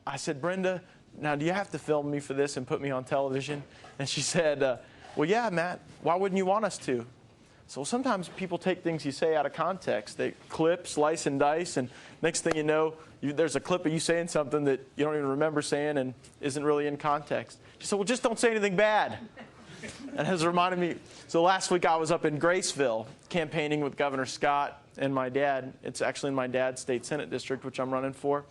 I said, Brenda, now do you have to film me for this and put me on television? And she said, well, yeah, Matt, why wouldn't you want us to? So sometimes people take things you say out of context. They clip, slice, and dice, and next thing you know, there's a clip of you saying something that you don't even remember saying and isn't really in context. She said, well, just don't say anything bad. And it has reminded me, so last week I was up in Graceville campaigning with Governor Scott and my dad. It's actually in my dad's state Senate district, which I'm running for.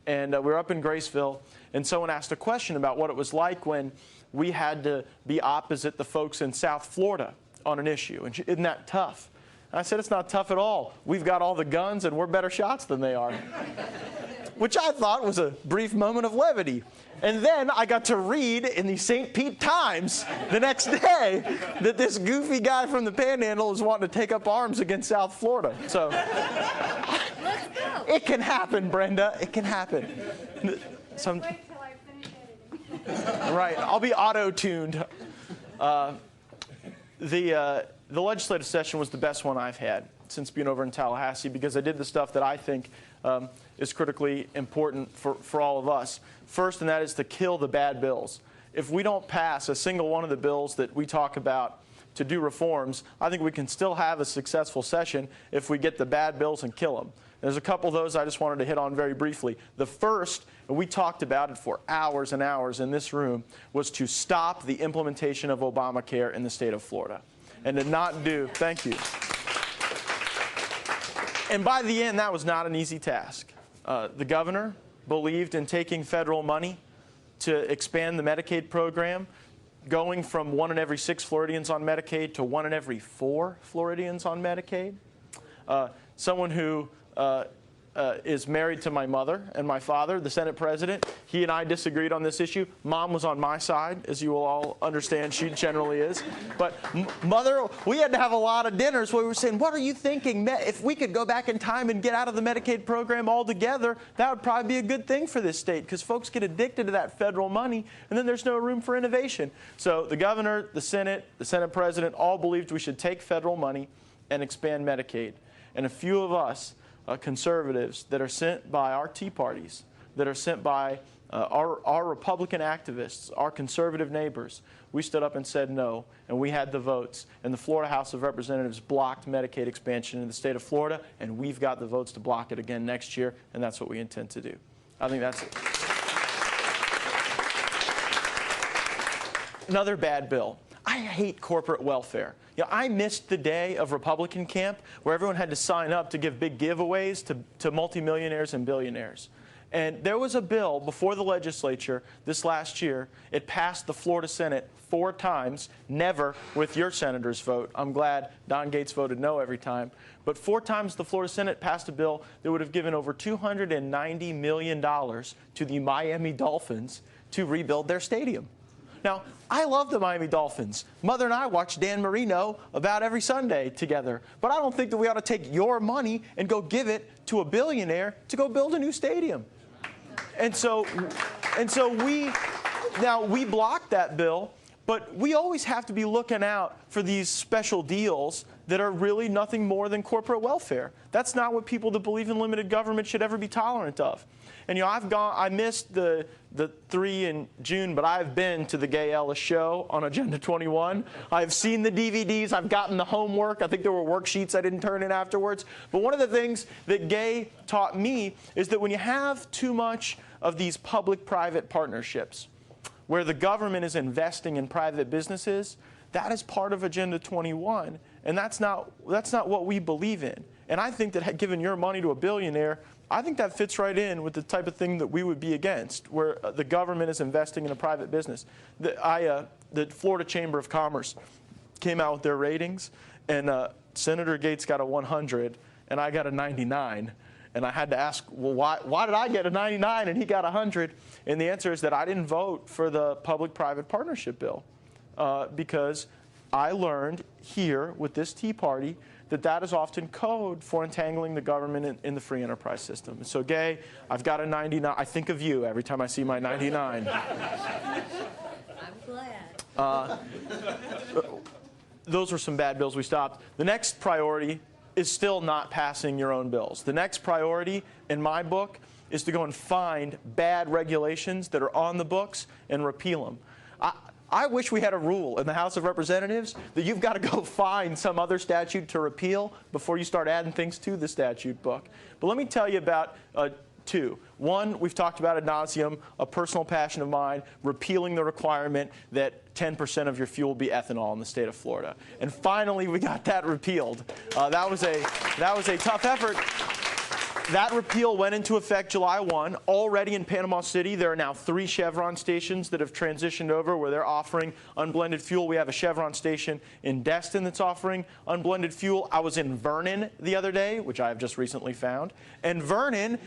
And we were up in Graceville, and someone asked a question about what it was like when we had to be opposite the folks in South Florida on an issue. And isn't that tough? And I said, it's not tough at all. We've got all the guns, and we're better shots than they are. Which I thought was a brief moment of levity. And then I got to read in the St. Pete Times the next day that this goofy guy from the Panhandle is wanting to take up arms against South Florida. So it can happen, Brenda. It can happen. Wait till I finish editing. Right. I'll be auto-tuned. The legislative session was the best one I've had since being over in Tallahassee, because I did the stuff that I think is critically important for all of us. First, and that is to kill the bad bills. If we don't pass a single one of the bills that we talk about to do reforms, I think we can still have a successful session if we get the bad bills and kill them. There's a couple of those I just wanted to hit on very briefly. The first, and we talked about it for hours and hours in this room, was to stop the implementation of Obamacare in the state of Florida. And to not do, thank you. And by the end, that was not an easy task. The governor believed in taking federal money to expand the Medicaid program, going from 1 in every 6 Floridians on Medicaid to 1 in every 4 Floridians on Medicaid. Someone who is married to my mother and my father, the Senate president. He and I disagreed on this issue. Mom was on my side, as you will all understand she generally is. But mother, we had to have a lot of dinners where we were saying, what are you thinking? If we could go back in time and get out of the Medicaid program altogether, that would probably be a good thing for this state, because folks get addicted to that federal money, and then there's no room for innovation. So the governor, the Senate president all believed we should take federal money and expand Medicaid. And a few of us, conservatives that are sent by our Tea Parties, that are sent by our Republican activists, our conservative neighbors, we stood up and said no, and we had the votes. And the Florida House of Representatives blocked Medicaid expansion in the state of Florida, and we've got the votes to block it again next year, and that's what we intend to do. I think that's it. Another bad bill. I hate corporate welfare. You know, I missed the day of Republican camp where everyone had to sign up to give big giveaways to multimillionaires and billionaires. And there was a bill before the legislature this last year. It passed the Florida Senate 4 times, never with your senator's vote. I'm glad Don Gaetz voted no every time. But 4 times the Florida Senate passed a bill that would have given over $290 million to the Miami Dolphins to rebuild their stadium. Now, I love the Miami Dolphins. Mother and I watch Dan Marino about every Sunday together. But I don't think that we ought to take your money and go give it to a billionaire to go build a new stadium. And so we blocked that bill, but we always have to be looking out for these special deals that are really nothing more than corporate welfare. That's not what people that believe in limited government should ever be tolerant of. And you know, I missed the 3 in June, but I've been to the Gay Ellis show on Agenda 21. I've seen the DVDs. I've gotten the homework. I think there were worksheets I didn't turn in afterwards. But one of the things that Gay taught me is that when you have too much of these public-private partnerships, where the government is investing in private businesses, that is part of Agenda 21, and that's not what we believe in. And I think that giving your money to a billionaire, I think that fits right in with the type of thing that we would be against, where the government is investing in a private business. The Florida Chamber of Commerce came out with their ratings, and Senator Gaetz got a 100, and I got a 99. And I had to ask, well, why did I get a 99 and he got 100? And the answer is that I didn't vote for the public-private partnership bill because I learned here with this Tea Party that is often code for entangling the government in the free enterprise system. And so, Gay, I've got a 99. I think of you every time I see my 99. I'm glad. Those were some bad bills we stopped. The next priority is still not passing your own bills. The next priority, in my book, is to go and find bad regulations that are on the books and repeal them. I wish we had a rule in the House of Representatives that you've got to go find some other statute to repeal before you start adding things to the statute book. But let me tell you about two. One, we've talked about ad nauseum, a personal passion of mine, repealing the requirement that 10% of your fuel be ethanol in the state of Florida. And finally, we got that repealed. That was a tough effort. That repeal went into effect July 1. Already in Panama City, there are now 3 Chevron stations that have transitioned over where they're offering unblended fuel. We have a Chevron station in Destin that's offering unblended fuel. I was in Vernon the other day, which I have just recently found, and Vernon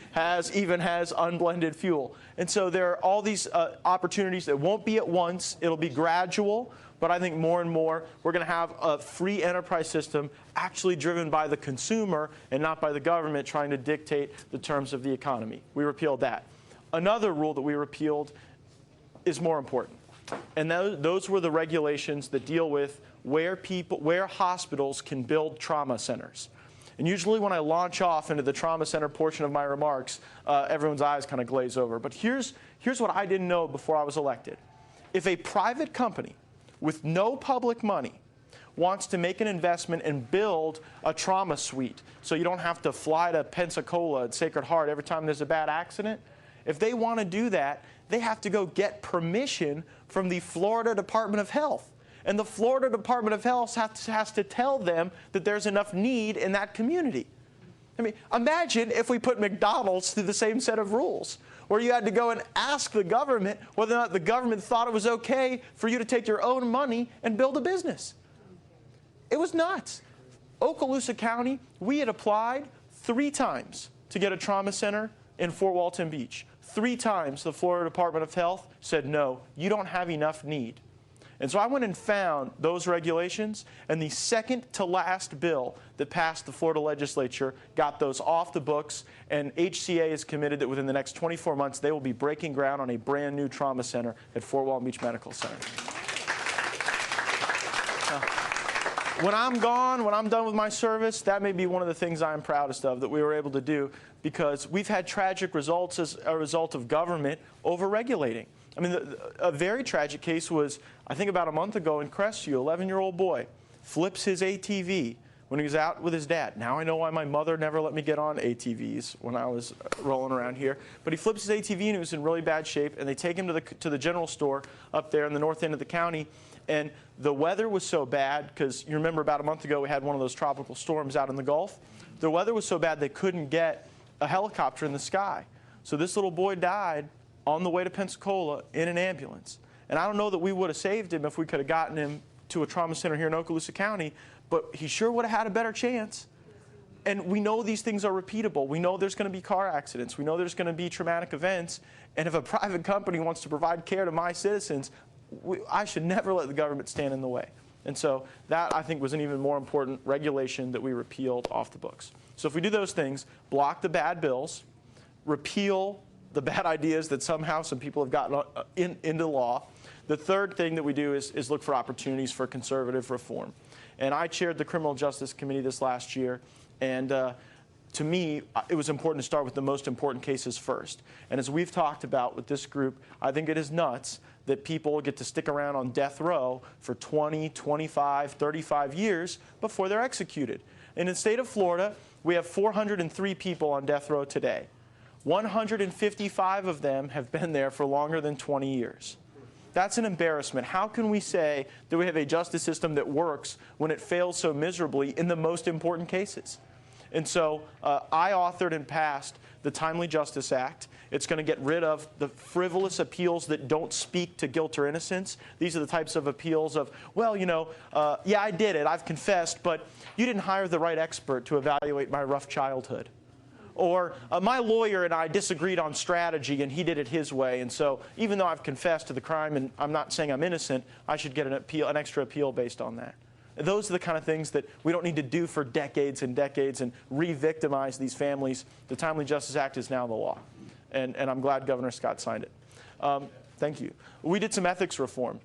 even has unblended fuel. And so there are all these opportunities that won't be at once. It'll be gradual. But I think more and more we're going to have a free enterprise system actually driven by the consumer and not by the government trying to dictate the terms of the economy. We repealed that. Another rule that we repealed is more important. And those were the regulations that deal with where hospitals can build trauma centers. And usually when I launch off into the trauma center portion of my remarks, everyone's eyes kind of glaze over. But here's what I didn't know before I was elected. If a private company with no public money wants to make an investment and build a trauma suite so you don't have to fly to Pensacola at Sacred Heart every time there's a bad accident, if they want to do that, they have to go get permission from the Florida Department of Health. And the Florida Department of Health has to tell them that there's enough need in that community. I mean, imagine if we put McDonald's through the same set of rules, where you had to go and ask the government whether or not the government thought it was okay for you to take your own money and build a business. It was nuts. Okaloosa County, we had applied 3 times to get a trauma center in Fort Walton Beach. 3 times the Florida Department of Health said, no, you don't have enough need. And so I went and found those regulations, and the second to last bill that passed the Florida legislature got those off the books, and HCA is committed that within the next 24 months they will be breaking ground on a brand new trauma center at Fort Walton Beach Medical Center. When I'm gone, when I'm done with my service, that may be one of the things I'm proudest of that we were able to do, because we've had tragic results as a result of government over-regulating. I mean, a very tragic case was, I think about a month ago in Crestview, 11-year-old boy flips his ATV when he was out with his dad. Now I know why my mother never let me get on ATVs when I was rolling around here. But he flips his ATV and he was in really bad shape, and they take him to the general store up there in the north end of the county. And the weather was so bad, because you remember about a month ago we had one of those tropical storms out in the Gulf. The weather was so bad they couldn't get a helicopter in the sky. So this little boy died on the way to Pensacola in an ambulance. And I don't know that we would have saved him if we could have gotten him to a trauma center here in Okaloosa County, but he sure would have had a better chance. And we know these things are repeatable. We know there's going to be car accidents. We know there's going to be traumatic events. And if a private company wants to provide care to my citizens, I should never let the government stand in the way. And so that, I think, was an even more important regulation that we repealed off the books. So if we do those things, block the bad bills, repeal the bad ideas that somehow some people have gotten into law. The third thing that we do is look for opportunities for conservative reform. And I chaired the Criminal Justice Committee this last year, and to me, it was important to start with the most important cases first. And as we've talked about with this group, I think it is nuts that people get to stick around on death row for 20, 25, 35 years before they're executed. In the state of Florida, we have 403 people on death row today. 155 of them have been there for longer than 20 years. That's an embarrassment. How can we say that we have a justice system that works when it fails so miserably in the most important cases? And so I authored and passed the Timely Justice Act. It's going to get rid of the frivolous appeals that don't speak to guilt or innocence. These are the types of appeals of, well, you know, yeah, I did it, I've confessed, but you didn't hire the right expert to evaluate my rough childhood. Or my lawyer and I disagreed on strategy and he did it his way, and so even though I've confessed to the crime and I'm not saying I'm innocent, I should get an extra appeal based on that. Those are the kind of things that we don't need to do for decades and decades and re-victimize these families. The Timely Justice Act is now the law, and I'm glad Governor Scott signed it. Thank you. We did some ethics reform.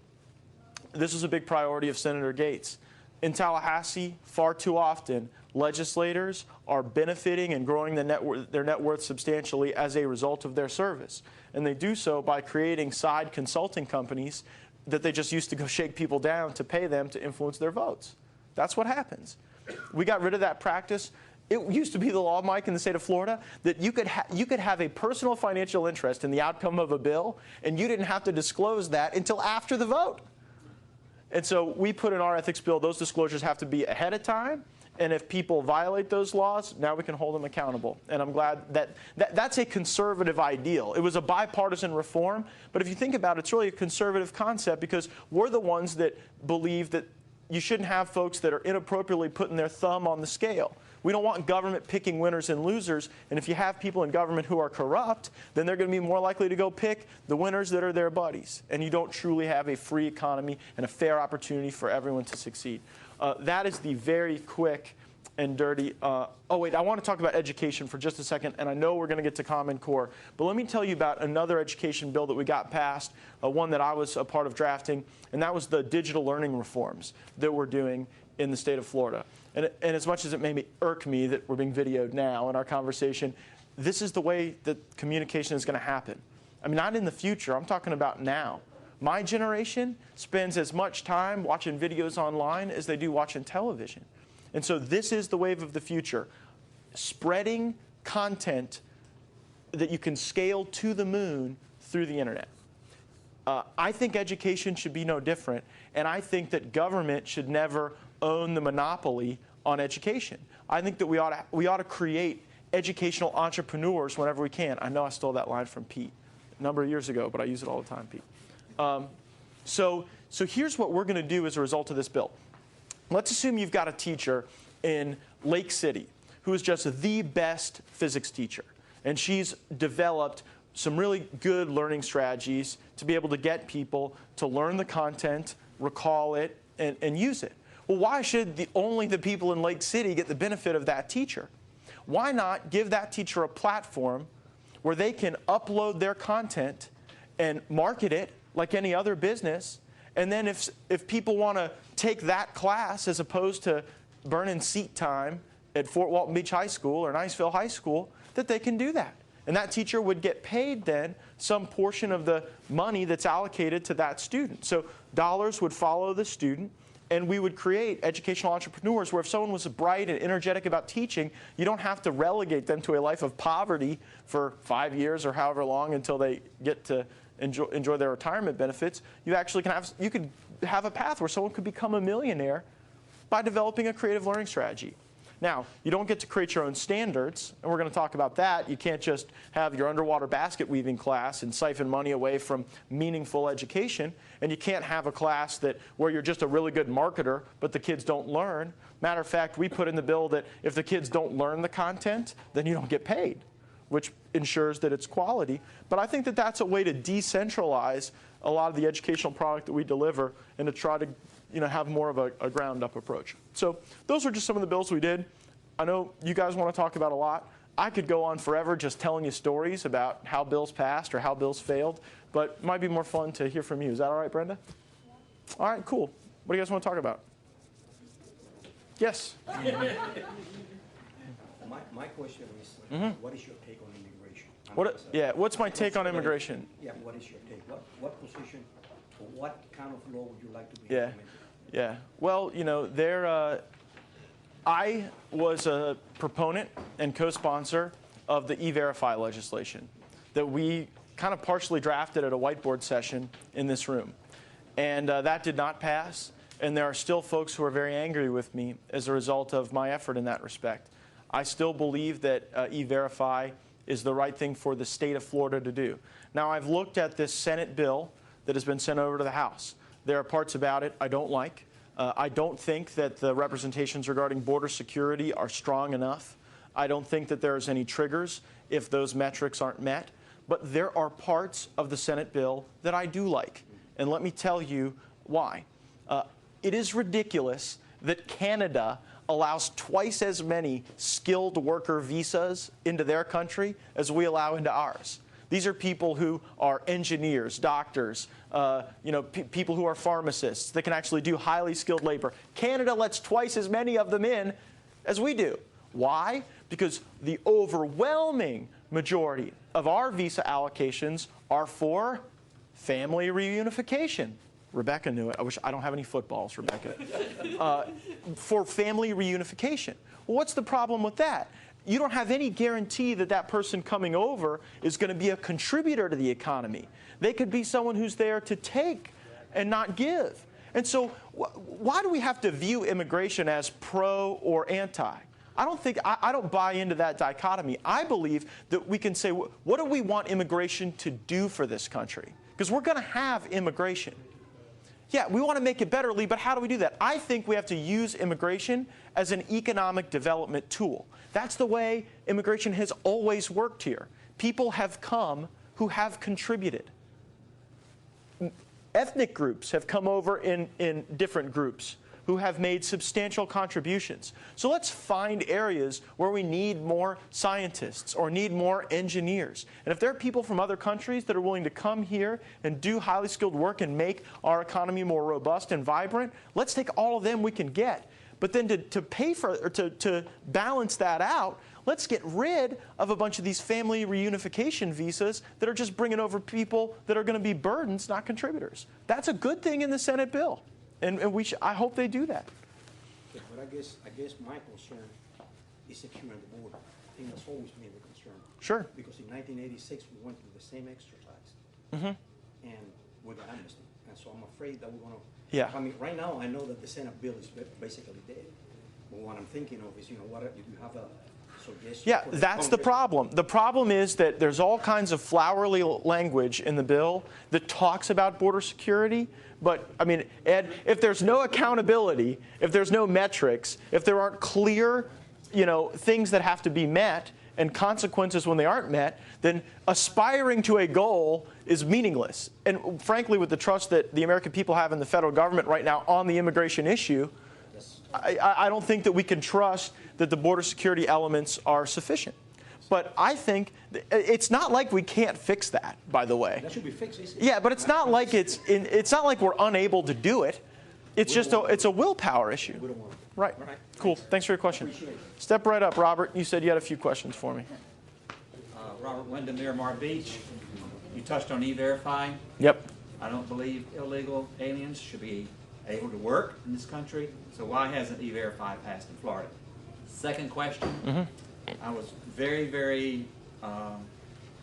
This was a big priority of Senator Gaetz. in Tallahassee, far too often, legislators are benefiting and growing their net worth substantially as a result of their service. And they do so by creating side consulting companies that they just used to go shake people down to pay them to influence their votes. That's what happens. We got rid of that practice. It used to be the law, Mike, in the state of Florida, that you could have a personal financial interest in the outcome of a bill, and you didn't have to disclose that until after the vote. And so we put in our ethics bill, those disclosures have to be ahead of time. And if people violate those laws, now we can hold them accountable. And I'm glad that's a conservative ideal. It was a bipartisan reform. But if you think about it, it's really a conservative concept because we're the ones that believe that you shouldn't have folks that are inappropriately putting their thumb on the scale. We don't want government picking winners and losers. And if you have people in government who are corrupt, then they're going to be more likely to go pick the winners that are their buddies. And you don't truly have a free economy and a fair opportunity for everyone to succeed. That is the very quick and dirty. Oh, wait, I want to talk about education for just a second. And I know we're going to get to Common Core. But let me tell you about another education bill that we got passed, one that I was a part of drafting. And that was the digital learning reforms that we're doing in the state of Florida. And as much as it may irk me that we're being videoed now in our conversation, this is the way that communication is going to happen. I mean, not in the future. I'm talking about now. My generation spends as much time watching videos online as they do watching television. And so this is the wave of the future. Spreading content that you can scale to the moon through the internet. I think education should be no different. And I think that government should never own the monopoly on education. I think that we ought to create educational entrepreneurs whenever we can. I know I stole that line from Pete a number of years ago, but I use it all the time, Pete. So here's what we're going to do as a result of this bill. Let's assume you've got a teacher in Lake City who is just the best physics teacher. And she's developed some really good learning strategies to be able to get people to learn the content, recall it, and use it. Well, why should only the people in Lake City get the benefit of that teacher? Why not give that teacher a platform where they can upload their content and market it like any other business? And then if people want to take that class as opposed to burning seat time at Fort Walton Beach High School or Niceville High School, that they can do that. And that teacher would get paid then some portion of the money that's allocated to that student. So dollars would follow the student. And we would create educational entrepreneurs where if someone was bright and energetic about teaching, you don't have to relegate them to a life of poverty for 5 years or however long until they get to enjoy their retirement benefits. You actually could have a path where someone could become a millionaire by developing a creative learning strategy. Now, you don't get to create your own standards, and we're going to talk about that. You can't just have your underwater basket weaving class and siphon money away from meaningful education, and you can't have a class where you're just a really good marketer, but the kids don't learn. Matter of fact, we put in the bill that if the kids don't learn the content, then you don't get paid, which ensures that it's quality. But I think that that's a way to decentralize a lot of the educational product that we deliver and to try to have more of a ground-up approach. So those are just some of the bills we did. I know you guys want to talk about a lot. I could go on forever just telling you stories about how bills passed or how bills failed, but it might be more fun to hear from you. Is that all right, Brenda? Yeah. All right, cool. What do you guys want to talk about? Yes? My question is, what is your take on immigration? What's my take on immigration? Yeah, what is your take? What position, or what kind of law would you like to be implemented? Yeah. Well, I was a proponent and co-sponsor of the E-Verify legislation that we kind of partially drafted at a whiteboard session in this room. And that did not pass. And there are still folks who are very angry with me as a result of my effort in that respect. I still believe that E-Verify is the right thing for the state of Florida to do. Now, I've looked at this Senate bill that has been sent over to the House. There are parts about it I don't like. I don't think that the representations regarding border security are strong enough. I don't think that there's any triggers if those metrics aren't met. But there are parts of the Senate bill that I do like. And let me tell you why. It is ridiculous that Canada allows twice as many skilled worker visas into their country as we allow into ours. These are people who are engineers, doctors, people who are pharmacists that can actually do highly skilled labor. Canada lets twice as many of them in as we do. Why? Because the overwhelming majority of our visa allocations are for family reunification. Rebecca knew it. I don't have any footballs, Rebecca. For family reunification. Well, what's the problem with that? You don't have any guarantee that that person coming over is going to be a contributor to the economy. They could be someone who's there to take and not give. And so why do we have to view immigration as pro or anti? I don't buy into that dichotomy. I believe that we can say, what do we want immigration to do for this country? Because we're going to have immigration. Yeah, we want to make it better, Lee, but how do we do that? I think we have to use immigration as an economic development tool. That's the way immigration has always worked here. People have come who have contributed. Ethnic groups have come over in different groups who have made substantial contributions. So let's find areas where we need more scientists or need more engineers. And if there are people from other countries that are willing to come here and do highly skilled work and make our economy more robust and vibrant, let's take all of them we can get. But then to pay for, or to balance that out, let's get rid of a bunch of these family reunification visas that are just bringing over people that are going to be burdens, not contributors. That's a good thing in the Senate bill. And I hope they do that. Yeah, but I guess my concern is securing the border. I think that's always been the concern. Sure. Because in 1986, we went through the same exercise. And we got amnesty. And so I'm afraid that we're going to... Yeah. I mean, right now, I know that the Senate bill is basically dead. But what I'm thinking of is, what if you have a suggestion? Yeah, that's the problem. The problem is that there's all kinds of flowery language in the bill that talks about border security. But, I mean, Ed, if there's no accountability, if there's no metrics, if there aren't clear, things that have to be met and consequences when they aren't met, then aspiring to a goal is meaningless. And frankly, with the trust that the American people have in the federal government right now on the immigration issue, I don't think that we can trust that the border security elements are sufficient. But I think it's not like we can't fix that, by the way. That should be fixed. Yeah, but it's not like it's not like we're unable to do it. It's just it's a willpower issue. We don't want it. Right. All right. Cool. Thanks for your question. Appreciate it. Step right up, Robert. You said you had a few questions for me. Robert Wyndham, Miramar Beach. You touched on E-Verify. Yep. I don't believe illegal aliens should be able to work in this country. So why hasn't E-Verify passed in Florida? Second question. I was very, very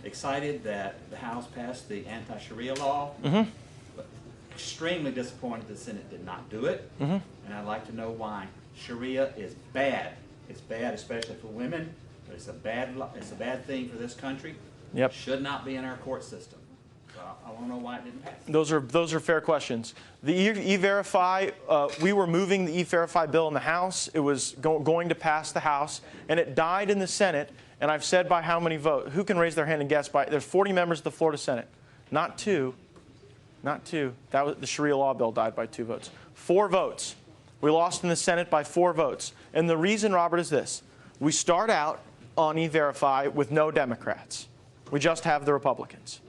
excited that the House passed the anti-Sharia law, but extremely disappointed the Senate did not do it, and I'd like to know why. Sharia is bad. It's bad, especially for women, but it's a bad thing for this country. Yep. It should not be in our court system. So I want to know why it didn't pass. Those are fair questions. The E-Verify, we were moving the E-Verify bill in the House. It was going to pass the House, and it died in the Senate. And I've said by how many votes? Who can raise their hand and guess? There's 40 members of the Florida Senate. Not two. Not two. That was, the Sharia law bill died by 2 votes. 4 votes. We lost in the Senate by 4 votes. And the reason, Robert, is this. We start out on E-Verify with no Democrats. We just have the Republicans.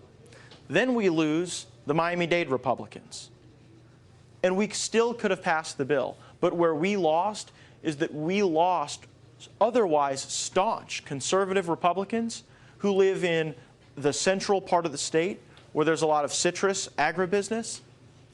Then we lose the Miami-Dade Republicans. And we still could have passed the bill. But where we lost is that we lost otherwise staunch conservative Republicans who live in the central part of the state where there's a lot of citrus agribusiness.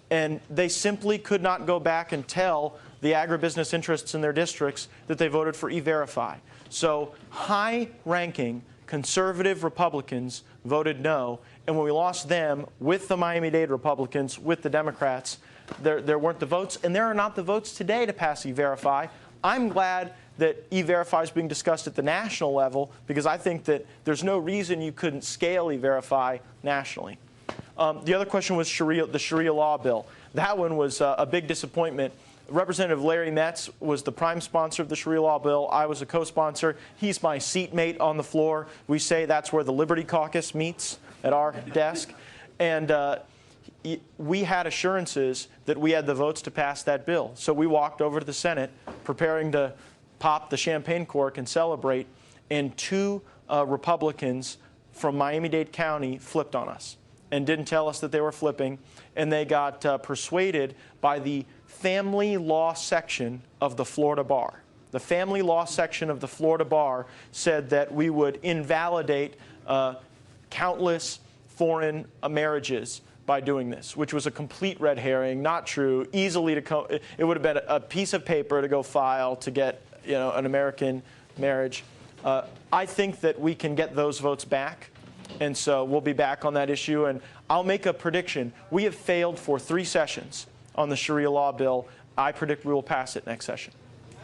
And they simply could not go back and tell the agribusiness interests in their districts that they voted for E-Verify. So high-ranking conservative Republicans voted no. And when we lost them with the Miami-Dade Republicans, with the Democrats, there weren't the votes. And there are not the votes today to pass E-Verify. I'm glad that E-Verify is being discussed at the national level because I think that there's no reason you couldn't scale E-Verify nationally. The other question was the Sharia law bill. That one was a big disappointment. Representative Larry Metz was the prime sponsor of the Sharia law bill. I was a co-sponsor. He's my seatmate on the floor. We say that's where the Liberty Caucus meets, at our desk. And we had assurances that we had the votes to pass that bill. So we walked over to the Senate preparing to pop the champagne cork and celebrate. And 2 Republicans from Miami-Dade County flipped on us and didn't tell us that they were flipping, and they got persuaded by the family law section of the Florida Bar. The family law section of the Florida Bar said that we would invalidate countless foreign marriages by doing this, which was a complete red herring, not true, easily to it would have been a piece of paper to go file to get an American marriage. I think that we can get those votes back, and so we'll be back on that issue. And I'll make a prediction. We have failed for 3 sessions on the Sharia law bill. I predict we will pass it next session.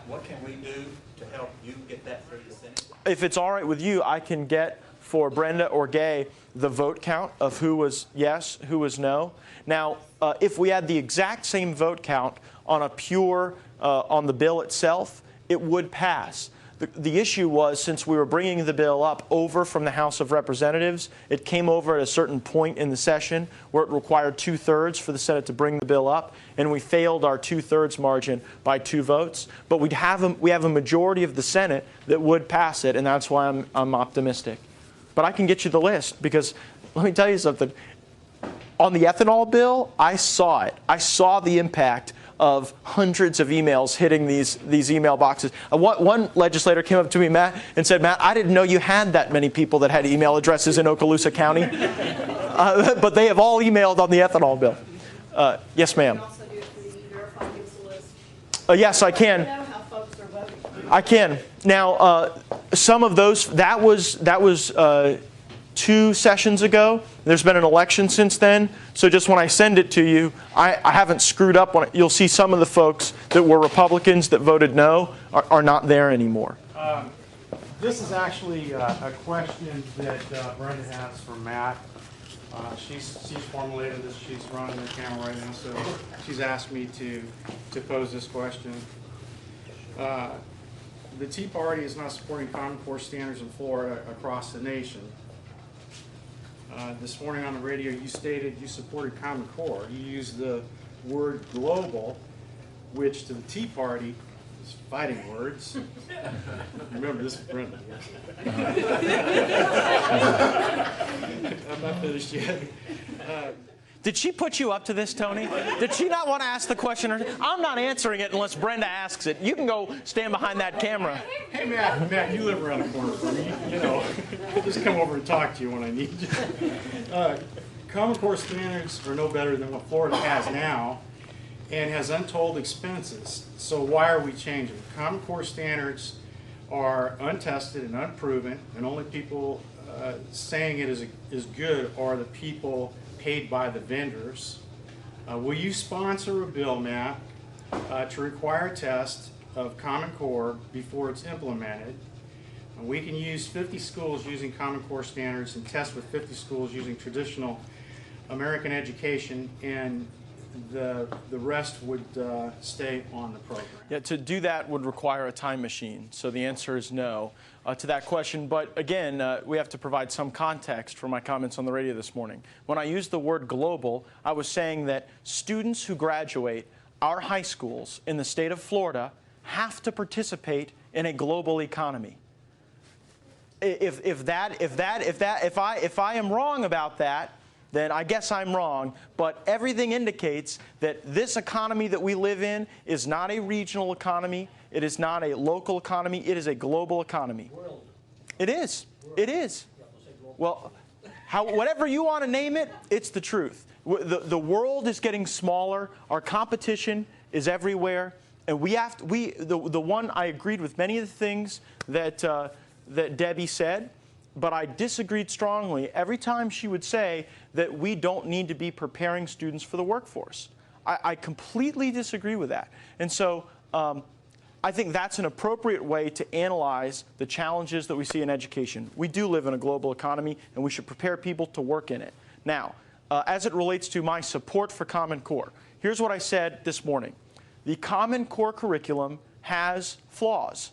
What can we do to help you get that through the Senate? If it's all right with you, I can get for Brenda or Gay the vote count of who was yes, who was no. Now, if we had the exact same vote count on a pure, on the bill itself, it would pass. The issue was, since we were bringing the bill up over from the House of Representatives, it came over at a certain point in the session where it required 2/3 for the Senate to bring the bill up, and we failed our 2/3 margin by 2 votes. But we have a majority of the Senate that would pass it, and that's why I'm optimistic. But I can get you the list, because let me tell you something. On the ethanol bill, I saw it. I saw the impact of hundreds of emails hitting these email boxes. One legislator came up to me, Matt, and said, "Matt, I didn't know you had that many people that had email addresses in Okaloosa County." But they have all emailed on the ethanol bill. Yes, ma'am. You can also do it through the E-Verify, give us a list. Yes, I can. We know how folks are voting. I can. Now, some of those, that was 2 sessions ago. There's been an election since then. So just when I send it to you, I haven't screwed up. You'll see some of the folks that were Republicans that voted no are not there anymore. This is actually a question that Brenda has for Matt. She's formulated this. She's running the camera right now, so she's asked me to pose this question. The Tea Party is not supporting Common Core standards in Florida across the nation. This morning on the radio, you stated you supported Common Core. You used the word global, which to the Tea Party is fighting words. Remember, this is Brenda. I'm not finished yet. Did she put you up to this, Tony? Did she not want to ask the question? I'm not answering it unless Brenda asks it. You can go stand behind that camera. Hey, Matt, you live around the corner from me. I'll just come over and talk to you when I need you. Common Core standards are no better than what Florida has now and has untold expenses. So why are we changing? Common Core standards are untested and unproven, and only people saying it is good are the people paid by the vendors. Will you sponsor a bill, Matt, to require a test of Common Core before it's implemented? We can use 50 schools using Common Core standards and test with 50 schools using traditional American education, and the rest would stay on the program. Yeah, to do that would require a time machine. So the answer is no to that question. But again, we have to provide some context for my comments on the radio this morning. When I used the word global, I was saying that students who graduate our high schools in the state of Florida have to participate in a global economy. If I am wrong about that, then I guess I'm wrong. But everything indicates that this economy that we live in is not a regional economy. It is not a local economy. It is a global economy. World. It is. World. It is. Well, whatever you want to name it, it's the truth. The world is getting smaller. Our competition is everywhere. And the one, I agreed with many of the things that Debbie said, but I disagreed strongly every time she would say that we don't need to be preparing students for the workforce. I completely disagree with that. And so I think that's an appropriate way to analyze the challenges that we see in education. We do live in a global economy, and we should prepare people to work in it. Now, as it relates to my support for Common Core, here's what I said this morning. The Common Core curriculum has flaws.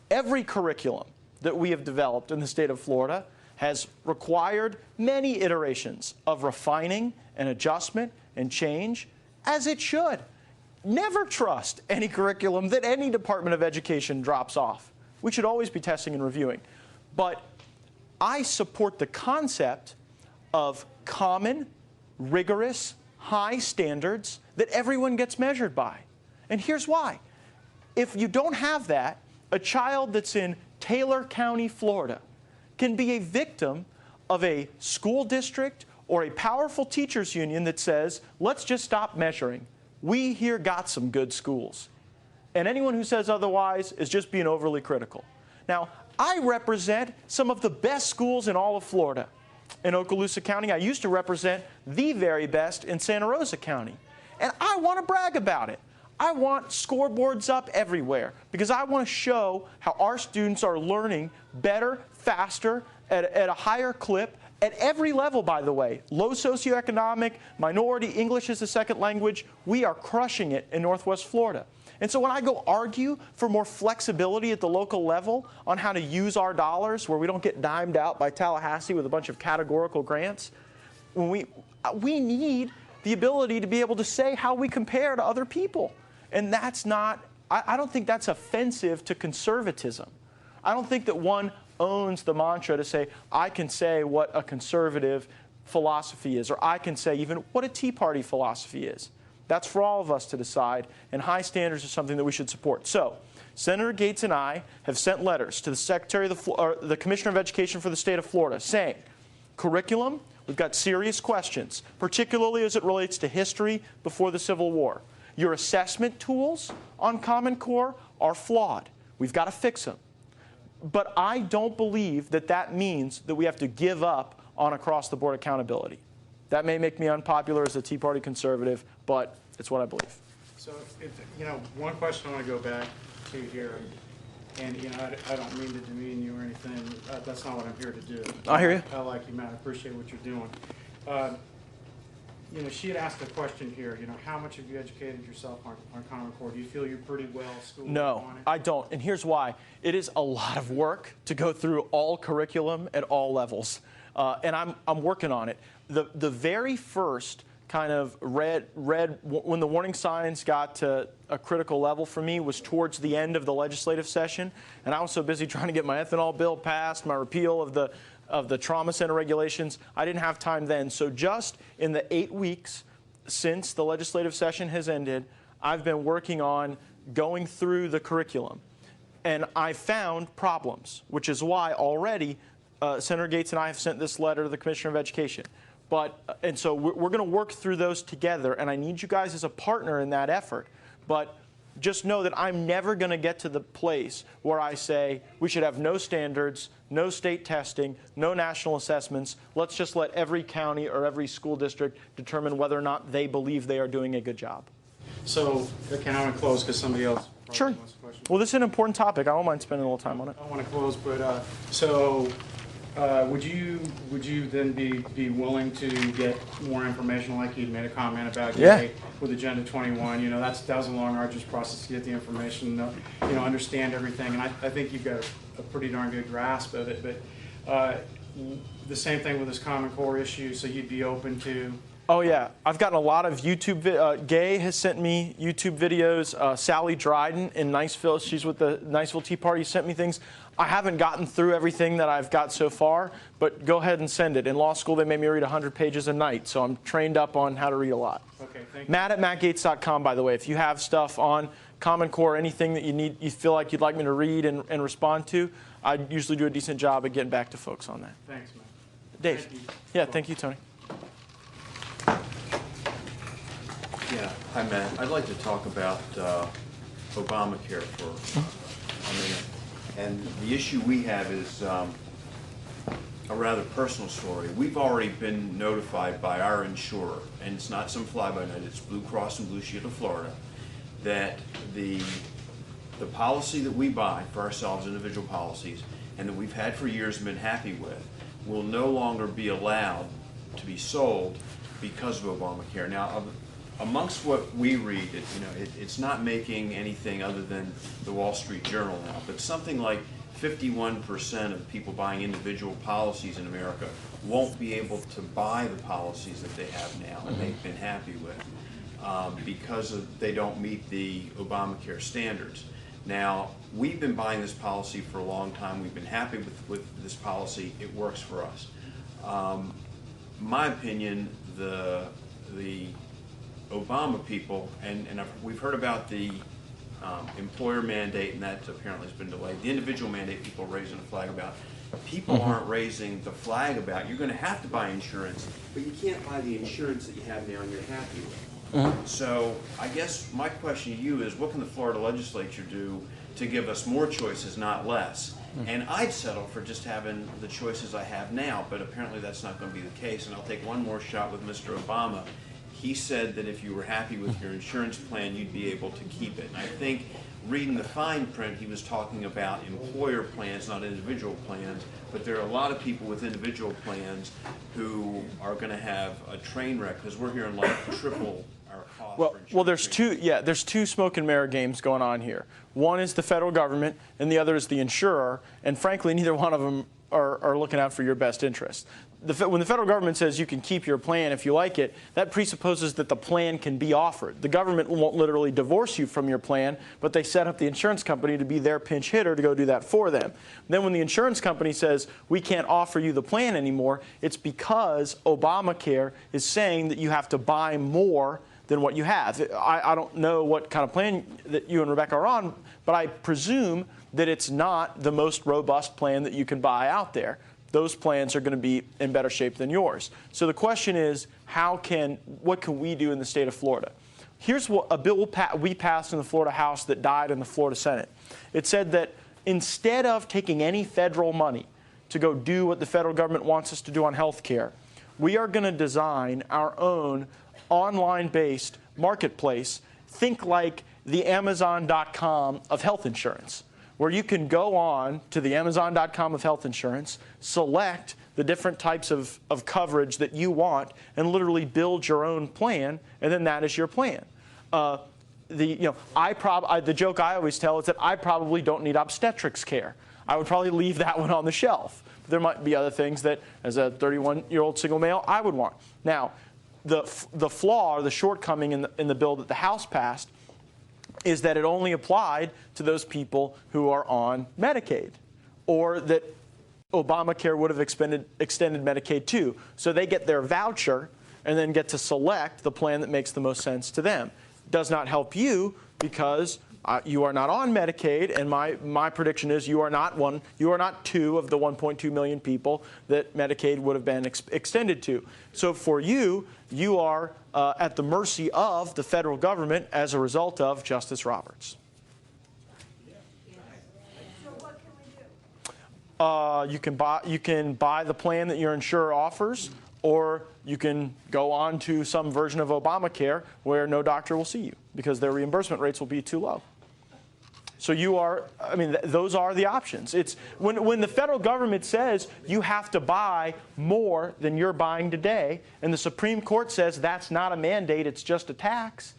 Every curriculum that we have developed in the state of Florida has required many iterations of refining and adjustment and change, as it should. Never trust any curriculum that any Department of Education drops off. We should always be testing and reviewing. But I support the concept of common, rigorous, high standards that everyone gets measured by. And here's why. If you don't have that, a child that's in Taylor County, Florida, can be a victim of a school district or a powerful teachers union that says, let's just stop measuring. We here got some good schools. And anyone who says otherwise is just being overly critical. Now, I represent some of the best schools in all of Florida. In Okaloosa County, I used to represent the very best in Santa Rosa County. And I want to brag about it. I want scoreboards up everywhere because I want to show how our students are learning better, faster, at a higher clip, at every level, by the way. Low socioeconomic, minority, English as a second language, we are crushing it in Northwest Florida. And so when I go argue for more flexibility at the local level on how to use our dollars where we don't get dimed out by Tallahassee with a bunch of categorical grants, we need the ability to be able to say how we compare to other people. And that's not, I don't think that's offensive to conservatism. I don't think that one owns the mantra to say, I can say what a conservative philosophy is, or I can say even what a Tea Party philosophy is. That's for all of us to decide, and high standards are something that we should support. So, Senator Gaetz and I have sent letters to the Secretary of the Commissioner of Education for the state of Florida saying, curriculum, we've got serious questions, particularly as it relates to history before the Civil War. Your assessment tools on Common Core are flawed. We've got to fix them. But I don't believe that that means that we have to give up on across-the-board accountability. That may make me unpopular as a Tea Party conservative, but it's what I believe. So, one question I want to go back to here, and I don't mean to demean you or anything. That's not what I'm here to do. I hear you. I like you, Matt. I appreciate what you're doing. She had asked a question here. How much have you educated yourself on Common Core? Do you feel you're pretty well schooled No, on it? I don't, and here's why. It is a lot of work to go through all curriculum at all levels, and I'm working on it. The very first kind of red when the warning signs got to a critical level for me was towards the end of the legislative session, and I was so busy trying to get my ethanol bill passed, my repeal of the trauma center regulations, I didn't have time then. So just in the 8 weeks since the legislative session has ended, I've been working on going through the curriculum, and I found problems, which is why already Senator Gaetz and I have sent this letter to the Commissioner of Education. And so we're going to work through those together, and I need you guys as a partner in that effort. But just know that I'm never going to get to the place where I say we should have no standards, no state testing, no national assessments. Let's just let every county or every school district determine whether or not they believe they are doing a good job. So, can I want to close because somebody else probably Sure. wants a question? Well, this is an important topic. I don't mind spending a little time on it. I want to close, but would you then be willing to get more information, like you'd made a comment about with Agenda 21? That was a long, arduous process to get the information, understand everything, and I think you've got a pretty darn good grasp of it. But the same thing with this Common Core issue, so you'd be open to. Oh, yeah. I've gotten a lot of YouTube. Gay has sent me YouTube videos. Sally Dryden in Niceville, she's with the Niceville Tea Party, sent me things. I haven't gotten through everything that I've got so far, but go ahead and send it. In law school, they made me read 100 pages a night, so I'm trained up on how to read a lot. Okay, thank you. Matt at mattgaetz.com, by the way. If you have stuff on Common Core, anything that you feel like you'd like me to read and respond to, I usually do a decent job at getting back to folks on that. Thanks, Matt. Dave. Thank you. Yeah, thank you, Tony. Yeah, hi Matt. I'd like to talk about Obamacare for a minute. And the issue we have is a rather personal story. We've already been notified by our insurer, and it's not some fly-by-night, it's Blue Cross and Blue Shield of Florida, that the policy that we buy for ourselves, individual policies, and that we've had for years and been happy with, will no longer be allowed to be sold because of Obamacare. Now, amongst what we read, it's not making anything other than the Wall Street Journal now, but something like 51% of people buying individual policies in America won't be able to buy the policies that they have now and they've been happy with because they don't meet the Obamacare standards. Now, we've been buying this policy for a long time. We've been happy with this policy. It works for us. My opinion, the Obama people, and we've heard about the employer mandate, and that apparently has been delayed. The individual mandate people are raising a flag about. People aren't raising the flag about. You're going to have to buy insurance, but you can't buy the insurance that you have now and you're happy with. So I guess my question to you is, what can the Florida legislature do to give us more choices, not less? And I'd settle for just having the choices I have now, but apparently that's not going to be the case. And I'll take one more shot with Mr. Obama. He said that if you were happy with your insurance plan, you'd be able to keep it. And I think reading the fine print, he was talking about employer plans, not individual plans. But there are a lot of people with individual plans who are going to have a train wreck because we're hearing like triple our cost. Well, there's two smoke and mirror games going on here. One is the federal government, and the other is the insurer. And frankly, neither one of them are looking out for your best interest. When the federal government says you can keep your plan if you like it, that presupposes that the plan can be offered. The government won't literally divorce you from your plan, but they set up the insurance company to be their pinch hitter to go do that for them. Then when the insurance company says we can't offer you the plan anymore, it's because Obamacare is saying that you have to buy more than what you have. I don't know what kind of plan that you and Rebecca are on, but I presume that it's not the most robust plan that you can buy out there. Those plans are going to be in better shape than yours. So the question is, what can we do in the state of Florida? Here's what a bill we passed in the Florida House that died in the Florida Senate. It said that instead of taking any federal money to go do what the federal government wants us to do on health care, we are going to design our own online-based marketplace. Think like the Amazon.com of health insurance, where you can go on to the Amazon.com of health insurance, select the different types of coverage that you want, and literally build your own plan, and then that is your plan. The joke I always tell is that I probably don't need obstetrics care. I would probably leave that one on the shelf. There might be other things that, as a 31-year-old single male, I would want. Now, the flaw or the shortcoming in the bill that the House passed is that it only applied to those people who are on Medicaid, or that Obamacare would have extended Medicaid to. So they get their voucher and then get to select the plan that makes the most sense to them. Does not help you because you are not on Medicaid, and my prediction is you are not two of the 1.2 million people that Medicaid would have been extended to. So for you, you are at the mercy of the federal government as a result of Justice Roberts. So what can we do? You can buy the plan that your insurer offers, or you can go on to some version of Obamacare where no doctor will see you because their reimbursement rates will be too low. So those are the options. It's when the federal government says you have to buy more than you're buying today, and the Supreme Court says that's not a mandate, it's just a tax.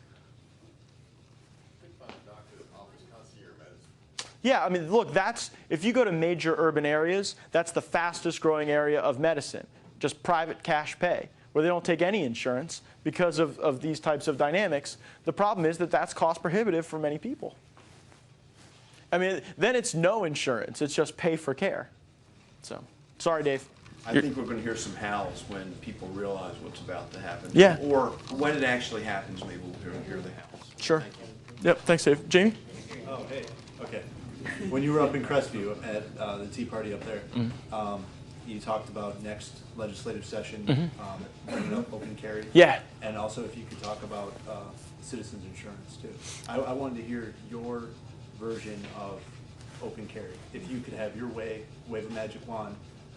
Yeah, look, if you go to major urban areas, that's the fastest growing area of medicine, just private cash pay, where they don't take any insurance because of these types of dynamics. The problem is that that's cost prohibitive for many people. Then it's no insurance. It's just pay for care. So, sorry, Dave. I think we're going to hear some howls when people realize what's about to happen. Yeah. Or when it actually happens, maybe we'll hear the howls. Sure. Thank you. Yep. Thanks, Dave. Jamie? Oh, hey. Okay. When you were up in Crestview at the Tea Party up there, you talked about next legislative session bringing up open carry. Yeah. And also if you could talk about citizens insurance too. I wanted to hear your version of open carry. If you could have your way, wave a magic wand,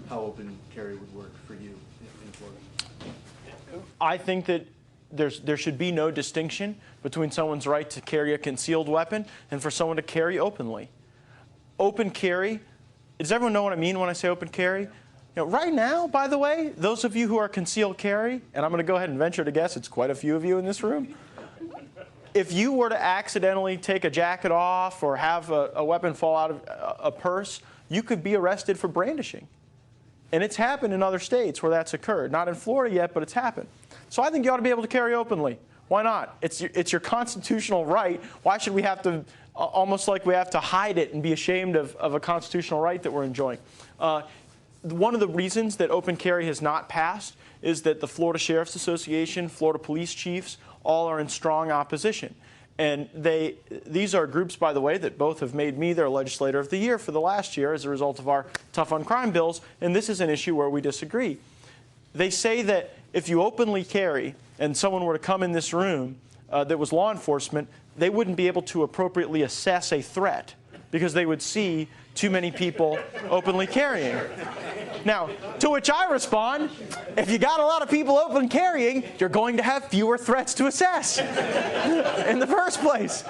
how open carry would work for you in Florida. I think that there should be no distinction between someone's right to carry a concealed weapon and for someone to carry openly. Open carry, does everyone know what I mean when I say open carry? Right now, by the way, those of you who are concealed carry, and I'm going to go ahead and venture to guess it's quite a few of you in this room, if you were to accidentally take a jacket off or have a weapon fall out of a purse, you could be arrested for brandishing. And it's happened in other states where that's occurred. Not in Florida yet, but it's happened. So I think you ought to be able to carry openly. Why not? It's your constitutional right. Why should we have to, almost like we have to hide it and be ashamed of a constitutional right that we're enjoying? One of the reasons that open carry has not passed is that the Florida Sheriff's Association, Florida police chiefs, all are in strong opposition. And these are groups, by the way, that both have made me their legislator of the year for the last year as a result of our tough on crime bills, and this is an issue where we disagree. They say that if you openly carry and someone were to come in this room that was law enforcement, they wouldn't be able to appropriately assess a threat because they would see too many people openly carrying. Now, to which I respond, if you got a lot of people open carrying, you're going to have fewer threats to assess in the first place.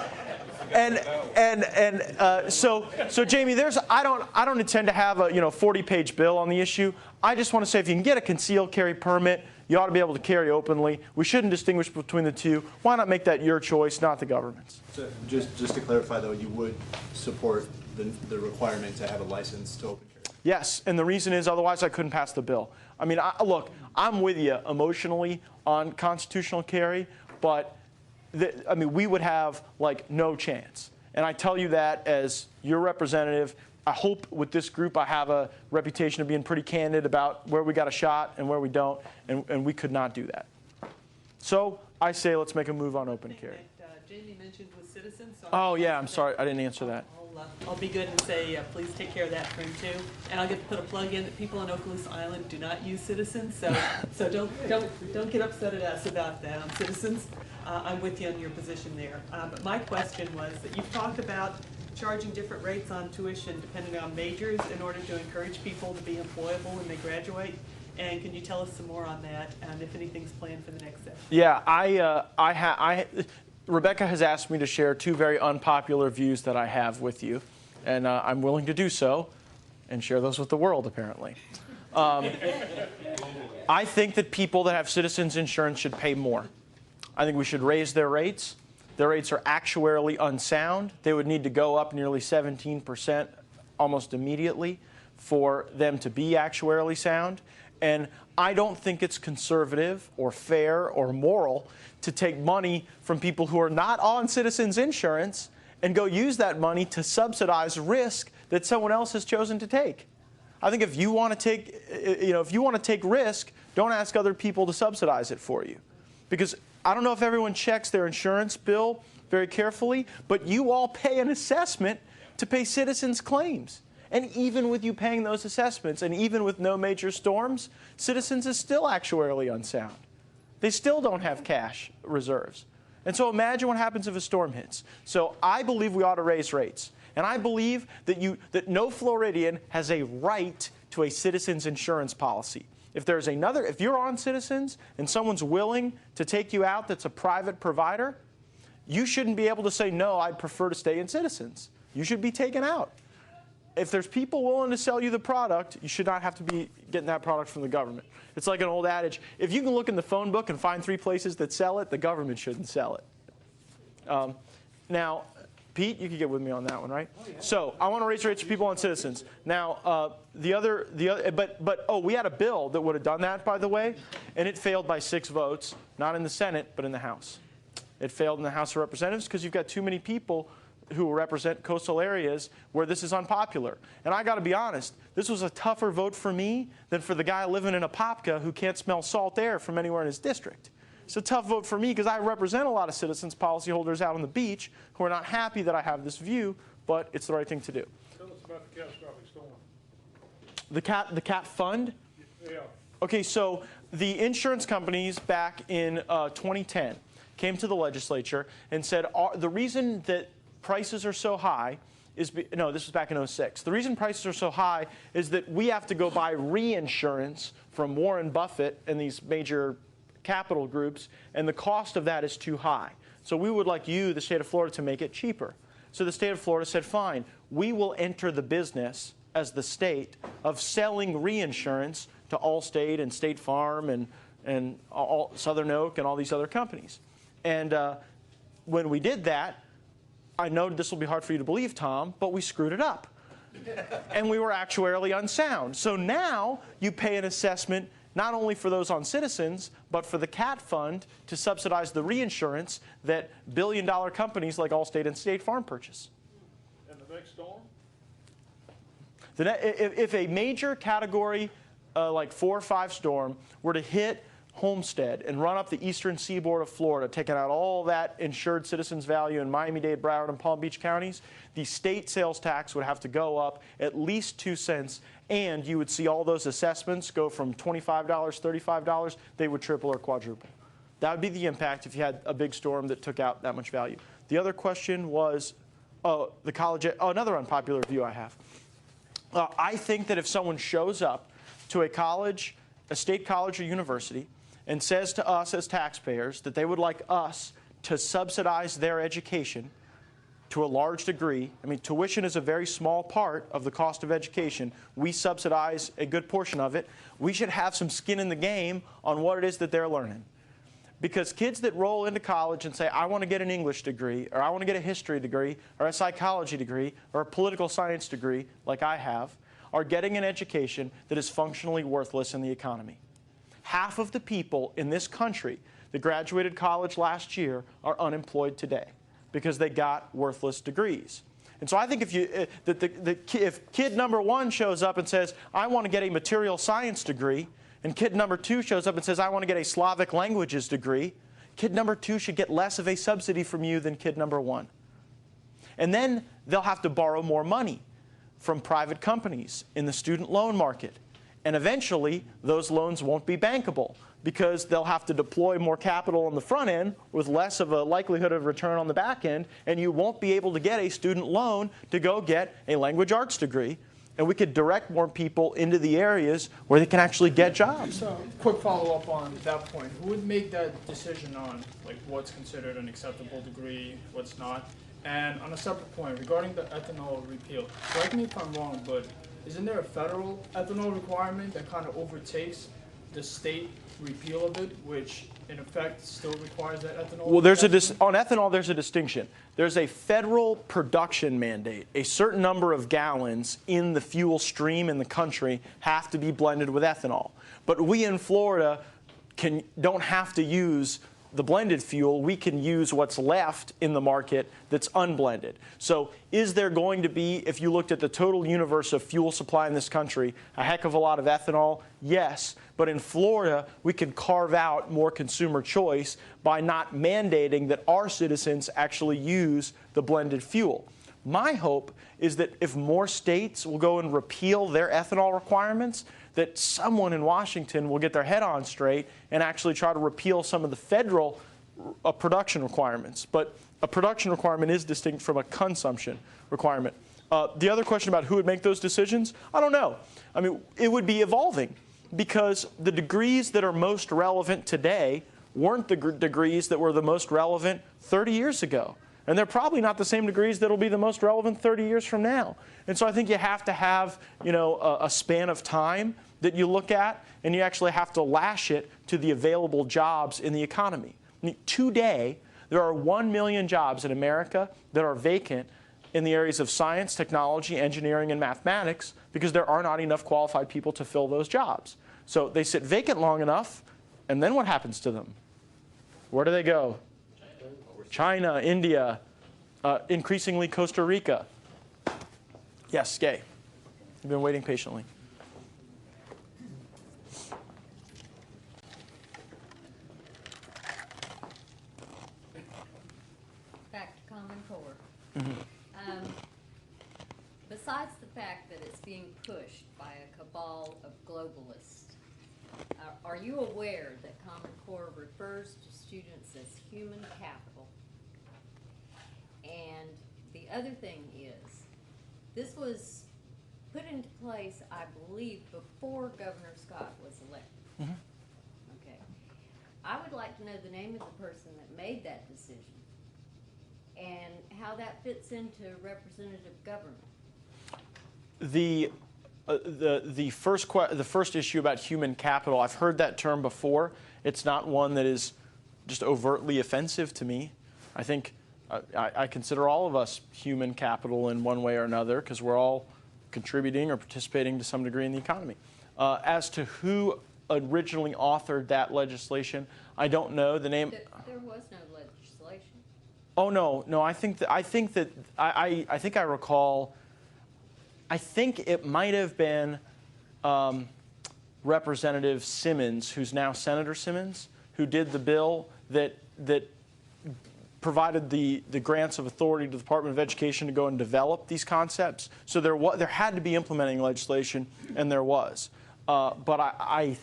So Jamie, I don't intend to have a 40-page bill on the issue. I just want to say if you can get a concealed carry permit, you ought to be able to carry openly. We shouldn't distinguish between the two. Why not make that your choice, not the government's? So just to clarify, though, you would support the requirement to have a license to open carry? Yes, and the reason is otherwise I couldn't pass the bill. I mean, look, I'm with you emotionally on constitutional carry, but we would have like no chance. And I tell you that as your representative. I hope with this group I have a reputation of being pretty candid about where we got a shot and where we don't, and we could not do that. So I say let's make a move on open carry. Jamie mentioned with citizens. So Oh yeah, I'm sorry, I didn't answer that. I'll be good and say please take care of that for him too. And I'll get to put a plug in that people on Okaloosa Island do not use Citizens, so don't get upset at us about that on Citizens. I'm with you on your position there. But my question was that you've talked about charging different rates on tuition depending on majors in order to encourage people to be employable when they graduate. And can you tell us some more on that and if anything's planned for the next session? Yeah, Rebecca has asked me to share two very unpopular views that I have with you, and I'm willing to do so and share those with the world, apparently. I think that people that have citizens insurance should pay more. I think we should raise their rates. Their rates are actuarially unsound. They would need to go up nearly 17% almost immediately for them to be actuarially sound. And I don't think it's conservative or fair or moral to take money from people who are not on citizens insurance and go use that money to subsidize risk that someone else has chosen to take. I think if you want to take risk, don't ask other people to subsidize it for you. Because I don't know if everyone checks their insurance bill very carefully, but you all pay an assessment to pay citizens' claims. And even with you paying those assessments, and even with no major storms, Citizens is still actuarially unsound. They still don't have cash reserves. And so imagine what happens if a storm hits. So I believe we ought to raise rates. And I believe that no Floridian has a right to a Citizens insurance policy. If you're on Citizens and someone's willing to take you out that's a private provider, you shouldn't be able to say, no, I'd prefer to stay in Citizens. You should be taken out. If there's people willing to sell you the product, you should not have to be getting that product from the government. It's like an old adage. If you can look in the phone book and find 3 places that sell it, the government shouldn't sell it. Now, Pete, you can get with me on that one, right? Oh, yeah. So I want to raise rates for people on Citizens. Now, we had a bill that would have done that, by the way, and it failed by 6 votes, not in the Senate, but in the House. It failed in the House of Representatives because you've got too many people who represent coastal areas where this is unpopular. And I got to be honest, this was a tougher vote for me than for the guy living in Apopka who can't smell salt air from anywhere in his district. It's a tough vote for me because I represent a lot of Citizens policyholders out on the beach who are not happy that I have this view, but it's the right thing to do. Tell us about the catastrophic storm. The CAT fund? Yeah. Okay, so the insurance companies back in 2010 came to the legislature and said the reason that prices are so high this was back in 2006. The reason prices are so high is that we have to go buy reinsurance from Warren Buffett and these major capital groups, and the cost of that is too high. So we would like you, the state of Florida, to make it cheaper. So the state of Florida said, fine, we will enter the business as the state of selling reinsurance to Allstate and State Farm and Southern Oak and all these other companies. And when we did that, I know this will be hard for you to believe, Tom, but we screwed it up. And we were actuarially unsound. So now you pay an assessment not only for those on Citizens, but for the CAT fund to subsidize the reinsurance that billion-dollar companies like Allstate and State Farm purchase. And the next storm? If a major category like 4 or 5 storm were to hit Homestead and run up the eastern seaboard of Florida, taking out all that insured Citizens value in Miami-Dade, Broward, and Palm Beach counties, the state sales tax would have to go up at least 2 cents, and you would see all those assessments go from $25, $35, they would triple or quadruple. That would be the impact if you had a big storm that took out that much value. The other question was the college, another unpopular view I have. I think that if someone shows up to a college, a state college or university, and says to us as taxpayers that they would like us to subsidize their education to a large degree. I mean, tuition is a very small part of the cost of education. We subsidize a good portion of it. We should have some skin in the game on what it is that they're learning. Because kids that roll into college and say, I want to get an English degree, or I want to get a history degree, or a psychology degree, or a political science degree, like I have, are getting an education that is functionally worthless in the economy. Half of the people in this country that graduated college last year are unemployed today because they got worthless degrees. And so I think if kid number 1 shows up and says, I want to get a material science degree, and kid number 2 shows up and says, I want to get a Slavic languages degree, kid number 2 should get less of a subsidy from you than kid number 1. And then they'll have to borrow more money from private companies in the student loan market. And eventually, those loans won't be bankable because they'll have to deploy more capital on the front end with less of a likelihood of return on the back end, and you won't be able to get a student loan to go get a language arts degree. And we could direct more people into the areas where they can actually get jobs. So, quick follow-up on that point. Who would make that decision on like what's considered an acceptable degree, what's not? And on a separate point, regarding the ethanol repeal, correct me if I'm wrong, but isn't there a federal ethanol requirement that kind of overtakes the state repeal of it, which in effect still requires that ethanol? Well, on ethanol, there's a distinction. There's a federal production mandate. A certain number of gallons in the fuel stream in the country have to be blended with ethanol. But we in Florida don't have to use the blended fuel. We can use what's left in the market that's unblended. So is there going to be, if you looked at the total universe of fuel supply in this country, a heck of a lot of ethanol? Yes. But in Florida, we can carve out more consumer choice by not mandating that our citizens actually use the blended fuel. My hope is that if more states will go and repeal their ethanol requirements, that someone in Washington will get their head on straight and actually try to repeal some of the federal production requirements. But a production requirement is distinct from a consumption requirement. The other question about who would make those decisions, I don't know. I mean, it would be evolving because the degrees that are most relevant today weren't the degrees that were the most relevant 30 years ago. And they're probably not the same degrees that will be the most relevant 30 years from now. And so I think you have to have, a span of time that you look at, and you actually have to lash it to the available jobs in the economy. I mean, today, there are 1 million jobs in America that are vacant in the areas of science, technology, engineering, and mathematics because there are not enough qualified people to fill those jobs. So they sit vacant long enough, and then what happens to them? Where do they go? China, India, increasingly Costa Rica. Yes, Gay. You've been waiting patiently. Back to Common Core. Besides the fact that it's being pushed by a cabal of globalists, are you aware that Common Core refers to students as human capital? And the other thing is, this was put into place, I believe, before Governor Scott was elected. Okay. I would like to know the name of the person that made that decision and how that fits into representative government. The first issue about human capital, I've heard that term before. It's not one that is just overtly offensive to me. I think I consider all of us human capital in one way or another because we're all contributing or participating to some degree in the economy. As to who originally authored that legislation. I don't know the name. There was no legislation. Oh no, I think I recall. I think it might have been Representative Simmons, who's now Senator Simmons, who did the bill that provided the grants of authority to the Department of Education to go and develop these concepts. So there had to be implementing legislation, and there was. But I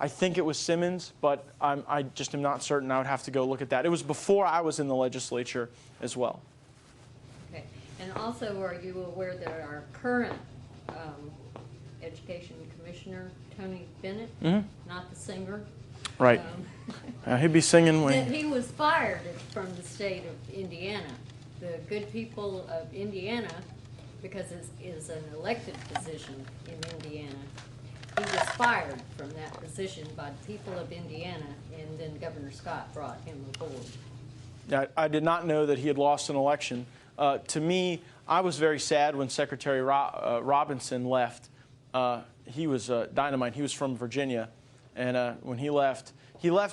think it was Simmons, but I just am not certain. I would have to go look at that. It was before I was in the legislature as well. Okay. And also, are you aware that our current Education Commissioner, Tony Bennett, not the singer, Right. He'd be singing that when. he was fired from the state of Indiana. The good people of Indiana, because it is an elected position in Indiana, he was fired from that position by the people of Indiana, and then Governor Scott brought him aboard. I did not know that he had lost an election. To me, I was very sad when Secretary Robinson left. He was dynamite. He was from Virginia. And when he left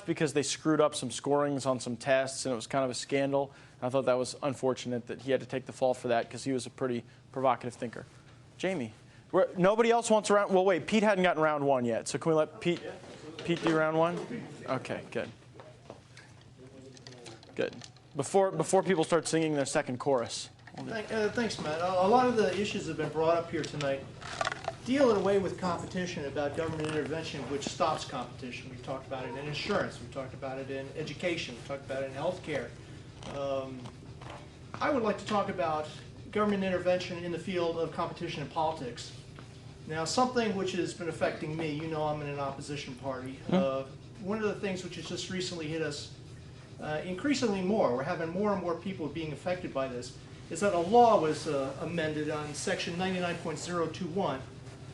because they screwed up some scorings on some tests, and it was kind of a scandal. I thought that was unfortunate that he had to take the fall for that, because he was a pretty provocative thinker. Jamie, nobody else wants round. Well, wait, Pete hadn't gotten round one yet, so can we let Pete do round one? Okay, good. Good. Before people start singing their second chorus. Thanks, Matt. A lot of the issues that have been brought up here tonight deal in a way with competition, about government intervention which stops competition. We've talked about it in insurance. We've talked about it in education. We've talked about it in healthcare. I would like to talk about government intervention in the field of competition in politics. Now, something which has been affecting me, you know I'm in an opposition party. One of the things which has just recently hit us increasingly more, we're having more and more people being affected by this, is that a law was amended on section 99.021,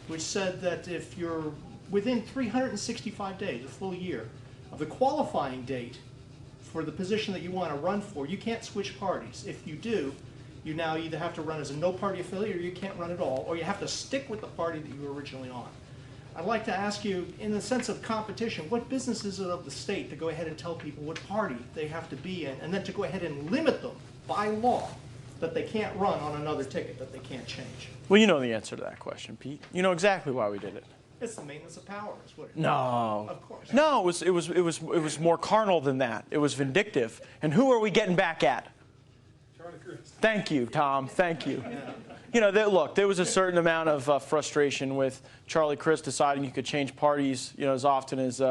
which said that if you're within 365 days, a full year, of the qualifying date for the position that you want to run for, you can't switch parties. If you do, you now either have to run as a no-party affiliate, or you can't run at all, or you have to stick with the party that you were originally on. I'd like to ask you, in the sense of competition, what business is it of the state to go ahead and tell people what party they have to be in, and then to go ahead and limit them by law that they can't run on another ticket, that they can't change? Well, you know the answer to that question, Pete. You know exactly why we did it. It's the maintenance of power, is what it is. No. Of course. No, it was more carnal than that. It was vindictive. And who are we getting back at? Charlie Crist. Thank you, Tom. Thank you. You know, look, there was a certain amount of frustration with Charlie Crist deciding you could change parties, you know, as often as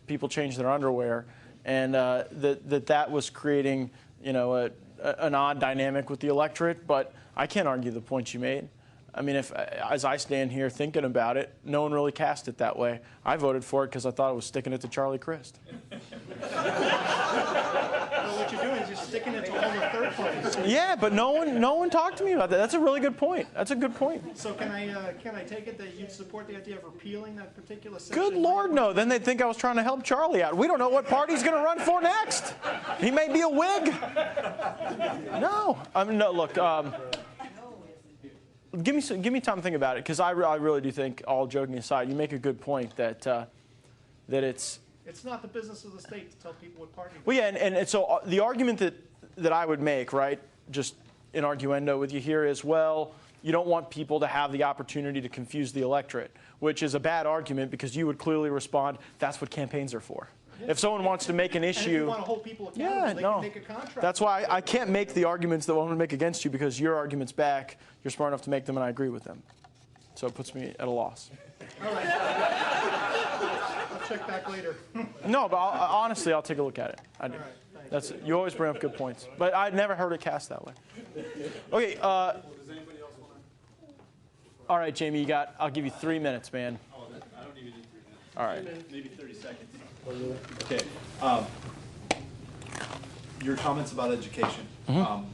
people change their underwear, and that was creating, you know, an odd dynamic with the electorate. But I can't argue the point you made. I mean, as I stand here thinking about it, no one really cast it that way. I voted for it because I thought it was sticking it to Charlie Crist. Well, what you're doing is you're sticking it to all the third parties. Yeah, but no one talked to me about that. That's a really good point. That's a good point. So can I take it that you'd support the idea of repealing that particular section? Good Lord, no. Then they'd think I was trying to help Charlie out. We don't know what party he's going to run for next. He may be a Whig. No. I mean, no, look, give me time to think about it, because I really do think, all joking aside, you make a good point that it's... It's not the business of the state to tell people what party. Well, yeah, and so the argument that I would make, right, just in arguendo with you here is, well, you don't want people to have the opportunity to confuse the electorate, which is a bad argument, because you would clearly respond, that's what campaigns are for. If someone wants to make an issue... And if you want to hold people accountable, they can make a contract. That's why I can't make the arguments that I want to make against you, because your arguments back, you're smart enough to make them, and I agree with them. So it puts me at a loss. All right. I'll check back later. No, but honestly, I'll take a look at it. I do. All right, thanks. You always bring up good points. But I'd never heard it cast that way. Okay. All right, Jamie, I'll give you 3 minutes, man. Oh, I don't even need 3 minutes. All right. Maybe 30 seconds. Okay. Your comments about education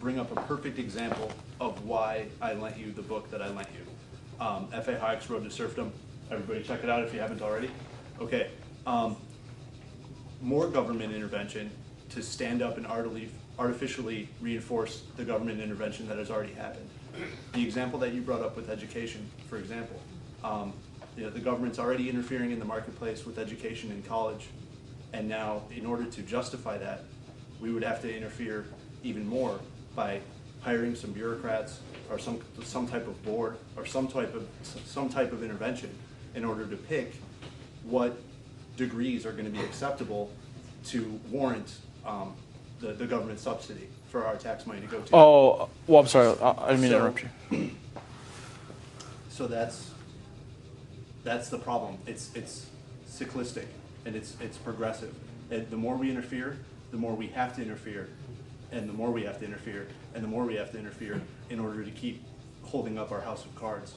bring up a perfect example of why I lent you the book that I lent you. F.A. Hayek's Road to Serfdom. Everybody check it out if you haven't already. Okay. More government intervention to stand up and artificially reinforce the government intervention that has already happened. The example that you brought up with education, for example, The government's already interfering in the marketplace with education in college, and now in order to justify that, we would have to interfere even more by hiring some bureaucrats or some type of board or some type of intervention in order to pick what degrees are going to be acceptable to warrant the government subsidy for our tax money to go to. Oh, well, I'm sorry. I didn't mean to interrupt you. So that's the problem. It's cyclistic and it's progressive. And the more we interfere, the more we have to interfere, and the more we have to interfere, and the more we have to interfere in order to keep holding up our house of cards.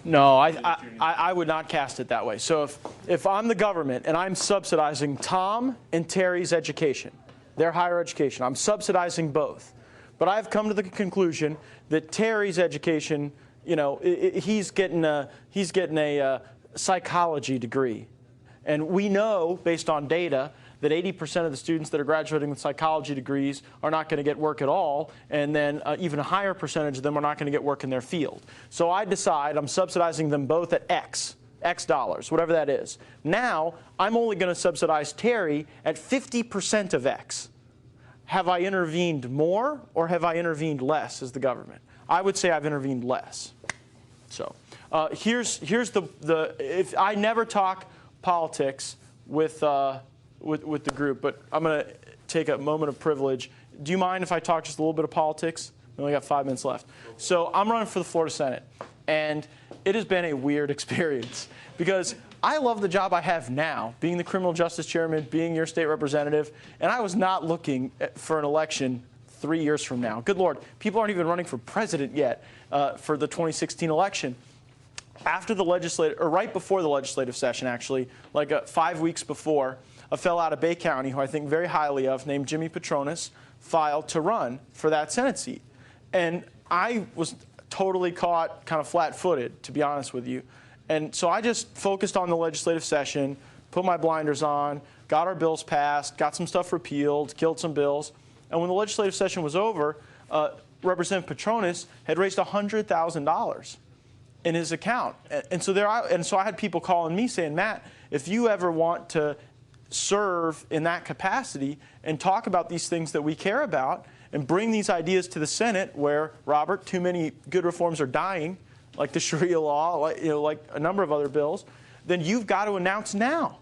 No, I would not cast it that way. So if I'm the government and I'm subsidizing Tom and Terry's education, their higher education, I'm subsidizing both. But I've come to the conclusion that Terry's education, you know, he's getting a psychology degree. And we know, based on data, that 80% of the students that are graduating with psychology degrees are not going to get work at all, and then even a higher percentage of them are not going to get work in their field. So I decide I'm subsidizing them both at X dollars, whatever that is. Now, I'm only going to subsidize Terry at 50% of X. Have I intervened more, or have I intervened less as the government? I would say I've intervened less. So here's the if I never talk politics with the group, but I'm going to take a moment of privilege. Do you mind if I talk just a little bit of politics? We only got 5 minutes left. So I'm running for the Florida Senate, and it has been a weird experience because I love the job I have now, being the criminal justice chairman, being your state representative, and I was not looking for an election 3 years from now. Good Lord, people aren't even running for president yet for the 2016 election. After the legislative, or right before the legislative session, actually, like 5 weeks before, a fellow out of Bay County, who I think very highly of, named Jimmy Petronis, filed to run for that Senate seat. And I was totally caught kind of flat-footed, to be honest with you. And so I just focused on the legislative session, put my blinders on, got our bills passed, got some stuff repealed, killed some bills. And when the legislative session was over, Representative Petronis had raised $100,000 in his account. And so I had people calling me saying, Matt, if you ever want to serve in that capacity and talk about these things that we care about and bring these ideas to the Senate where, Robert, too many good reforms are dying, like the Sharia law, like a number of other bills, then you've got to announce now.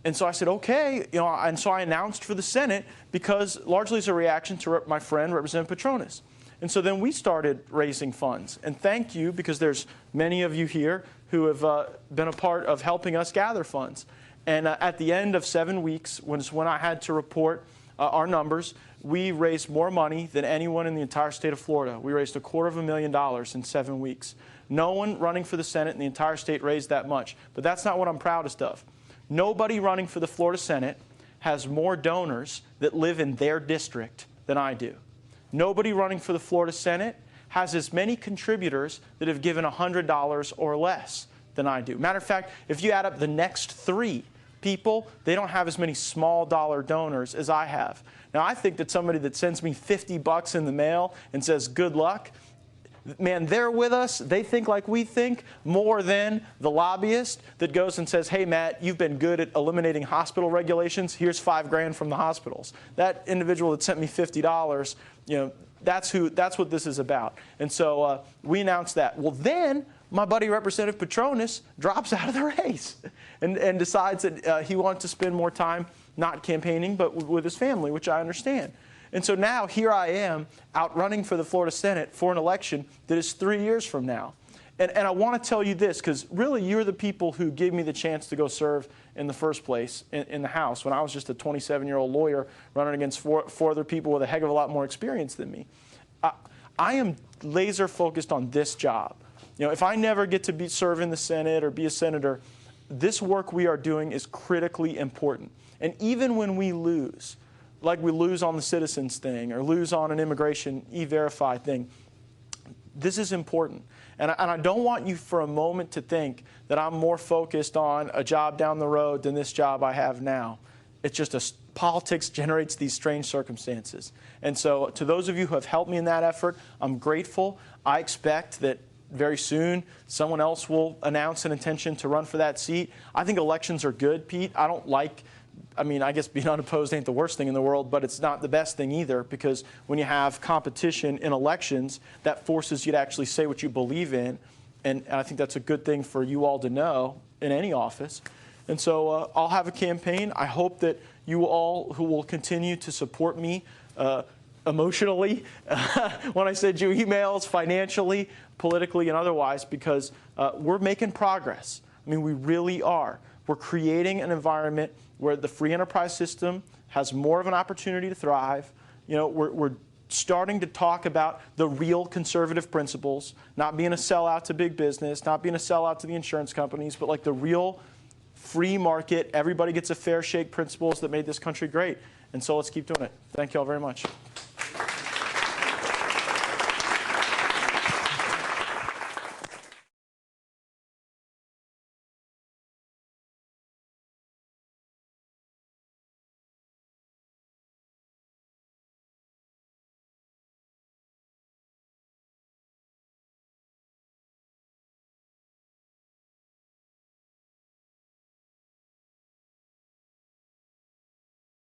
And so I said, okay, and so I announced for the Senate because largely as a reaction to my friend, Representative Petronis. And so then we started raising funds. And thank you, because there's many of you here who have been a part of helping us gather funds. And at the end of 7 weeks, when I had to report our numbers, we raised more money than anyone in the entire state of Florida. We raised $250,000 in 7 weeks. No one running for the Senate in the entire state raised that much. But that's not what I'm proudest of. Nobody running for the Florida Senate has more donors that live in their district than I do. Nobody running for the Florida Senate has as many contributors that have given $100 or less than I do. Matter of fact, if you add up the next 3 people, they don't have as many small dollar donors as I have. Now, I think that somebody that sends me $50 in the mail and says, good luck, man, they're with us. They think like we think more than the lobbyist that goes and says, hey, Matt, you've been good at eliminating hospital regulations. Here's $5 grand from the hospitals. That individual that sent me $50, that's what this is about. And so we announced that. Well, then my buddy Representative Petronis drops out of the race and decides that he wants to spend more time not campaigning but with his family, which I understand. And so now here I am out running for the Florida Senate for an election that is 3 years from now. And I want to tell you this, because really you're the people who gave me the chance to go serve in the first place in the House when I was just a 27-year-old lawyer running against four other people with a heck of a lot more experience than me. I am laser focused on this job. If I never get to serve in the Senate or be a senator, this work we are doing is critically important. And even when we lose, like we lose on the citizens thing or lose on an immigration e-verify thing, this is important. And I don't want you for a moment to think that I'm more focused on a job down the road than this job I have now. It's just politics generates these strange circumstances. And so to those of you who have helped me in that effort, I'm grateful. I expect that very soon someone else will announce an intention to run for that seat. I think elections are good, Pete. I don't like, I mean, I guess being unopposed ain't the worst thing in the world, but it's not the best thing either, because when you have competition in elections, that forces you to actually say what you believe in. And I think that's a good thing for you all to know in any office. And so I'll have a campaign. I hope that you all who will continue to support me emotionally, when I send you emails, financially, politically, and otherwise, because we're making progress. I mean, we really are. We're creating an environment where the free enterprise system has more of an opportunity to thrive. You know, we're starting to talk about the real conservative principles, not being a sellout to big business, not being a sellout to the insurance companies, but like the real free market, everybody gets a fair shake principles that made this country great. And so let's keep doing it. Thank you all very much.